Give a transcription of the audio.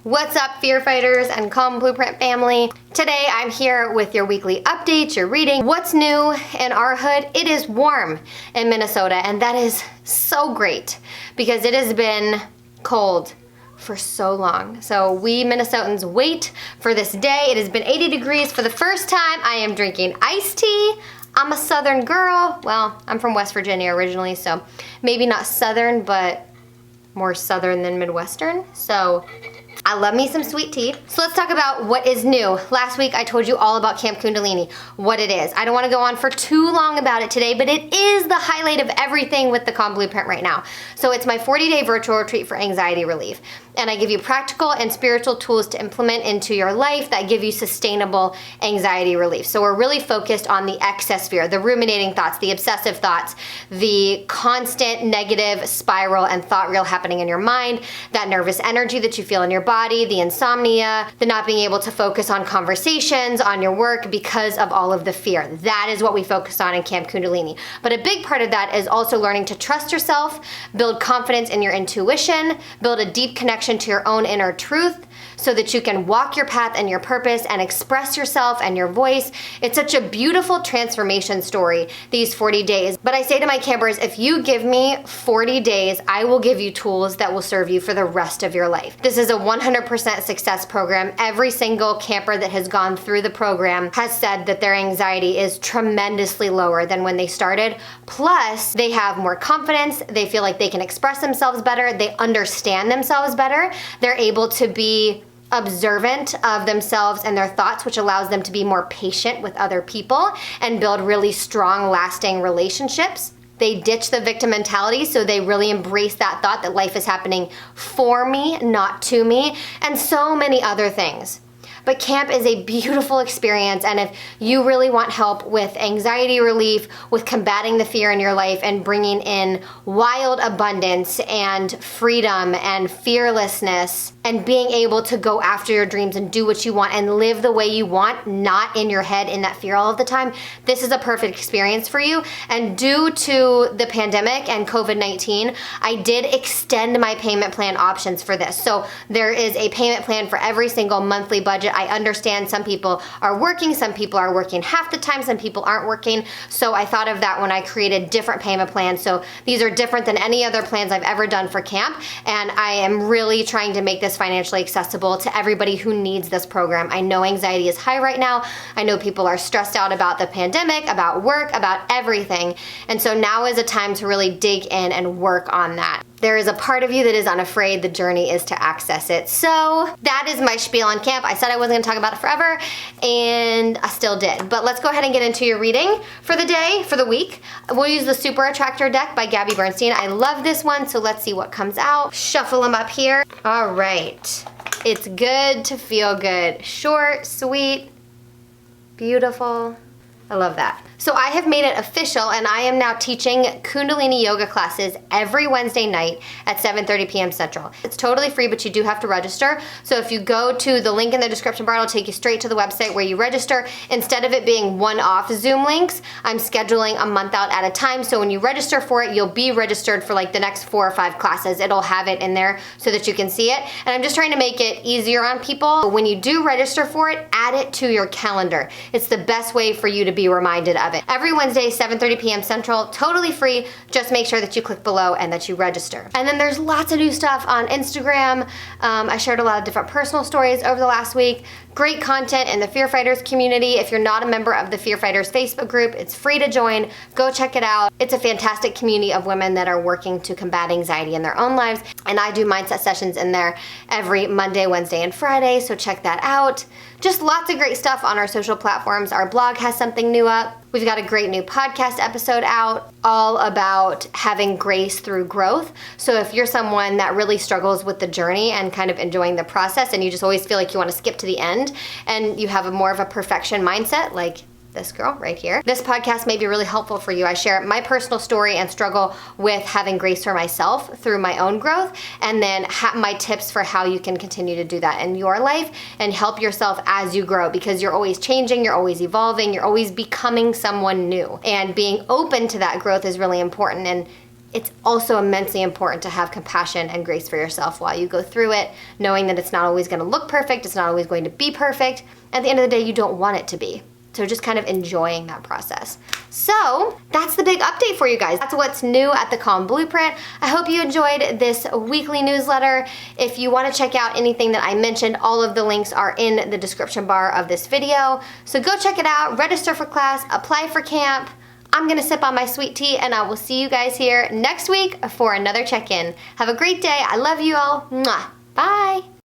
What's up, Fear Fighters and Calm Blueprint family? Today I'm here with your weekly updates, your reading. What's new in our hood? It is warm in Minnesota, and that is so great because it has been cold for so long. So we Minnesotans wait for this day. It has been 80 degrees for the first time. I am drinking iced tea. I'm a Southern girl. Well, I'm from West Virginia originally, so maybe not Southern, but more Southern than Midwestern. So I love me some sweet tea. So let's talk about what is new. Last week I told you all about Camp Kundalini, what it is. I don't want to go on for too long about it today, but it is the highlight of everything with the Calm Blueprint right now. So it's my 40-day virtual retreat for anxiety relief. And I give you practical and spiritual tools to implement into your life that give you sustainable anxiety relief. So we're really focused on the excess fear, the ruminating thoughts, the obsessive thoughts, the constant negative spiral and thought reel happening in your mind, that nervous energy that you feel in your body, the insomnia, the not being able to focus on conversations, on your work because of all of the fear. That is what we focus on in Camp Kundalini. But a big part of that is also learning to trust yourself, build confidence in your intuition, build a deep connection to your own inner truth so that you can walk your path and your purpose and express yourself and your voice. It's such a beautiful transformation story, these 40 days. But I say to my campers, if you give me 40 days, I will give you tools that will serve you for the rest of your life. This is a 100% success program. Every single camper that has gone through the program has said that their anxiety is tremendously lower than when they started. Plus, they have more confidence. They feel like they can express themselves better. They understand themselves better. They're able to be observant of themselves and their thoughts, which allows them to be more patient with other people and build really strong, lasting relationships. They ditch the victim mentality, so they really embrace that thought that life is happening for me, not to me, and so many other things. But camp is a beautiful experience, and if you really want help with anxiety relief, with combating the fear in your life and bringing in wild abundance and freedom and fearlessness and being able to go after your dreams and do what you want and live the way you want, not in your head in that fear all of the time, this is a perfect experience for you. And due to the pandemic and COVID-19, I did extend my payment plan options for this. So there is a payment plan for every single monthly budget. I understand some people are working half the time, some people aren't working. So I thought of that when I created different payment plans. So these are different than any other plans I've ever done for camp. And I am really trying to make this financially accessible to everybody who needs this program. I know anxiety is high right now. I know people are stressed out about the pandemic, about work, about everything. And so now is a time to really dig in and work on that. There is a part of you that is unafraid. The journey is to access it. So that is my spiel on camp. I said I wasn't going to talk about it forever, and I still did. But let's go ahead and get into your reading for the day, for the week. We'll use the Super Attractor deck by Gabby Bernstein. I love this one, so let's see what comes out. Shuffle them up here. All right. It's good to feel good. Short, sweet, beautiful. I love that. So I have made it official, and I am now teaching Kundalini yoga classes every Wednesday night at 7:30 p.m. Central. It's totally free, but you do have to register. So if you go to the link in the description bar, it'll take you straight to the website where you register. Instead of it being one-off Zoom links, I'm scheduling a month out at a time. So when you register for it, you'll be registered for like the next 4 or 5 classes. It'll have it in there so that you can see it. And I'm just trying to make it easier on people. When you do register for it, add it to your calendar. It's the best way for you to be reminded of it. Every Wednesday, 7:30 p.m. Central, totally free. Just make sure that you click below and that you register. And then there's lots of new stuff on Instagram. I shared a lot of different personal stories over the last week. Great content in the Fear Fighters community. If you're not a member of the Fear Fighters Facebook group, it's free to join. Go check it out. It's a fantastic community of women that are working to combat anxiety in their own lives. And I do mindset sessions in there every Monday, Wednesday, and Friday, so check that out. Just lots of great stuff on our social platforms. Our blog has something new up. We've got a great new podcast episode out all about having grace through growth. So if you're someone that really struggles with the journey and kind of enjoying the process, and you just always feel like you want to skip to the end, and you have a more of a perfection mindset, like this girl right here, this podcast may be really helpful for you. I share my personal story and struggle with having grace for myself through my own growth, and then my tips for how you can continue to do that in your life and help yourself as you grow, because you're always changing, you're always evolving, you're always becoming someone new, and being open to that growth is really important. And it's also immensely important to have compassion and grace for yourself while you go through it, knowing that it's not always going to look perfect, it's not always going to be perfect. At the end of the day, you don't want it to be. So just kind of enjoying that process. So that's the big update for you guys. That's what's new at the Calm Blueprint. I hope you enjoyed this weekly newsletter. If you want to check out anything that I mentioned, all of the links are in the description bar of this video. So go check it out, register for class, apply for camp. I'm gonna sip on my sweet tea, and I will see you guys here next week for another check-in. Have a great day. I love you all. Mwah. Bye.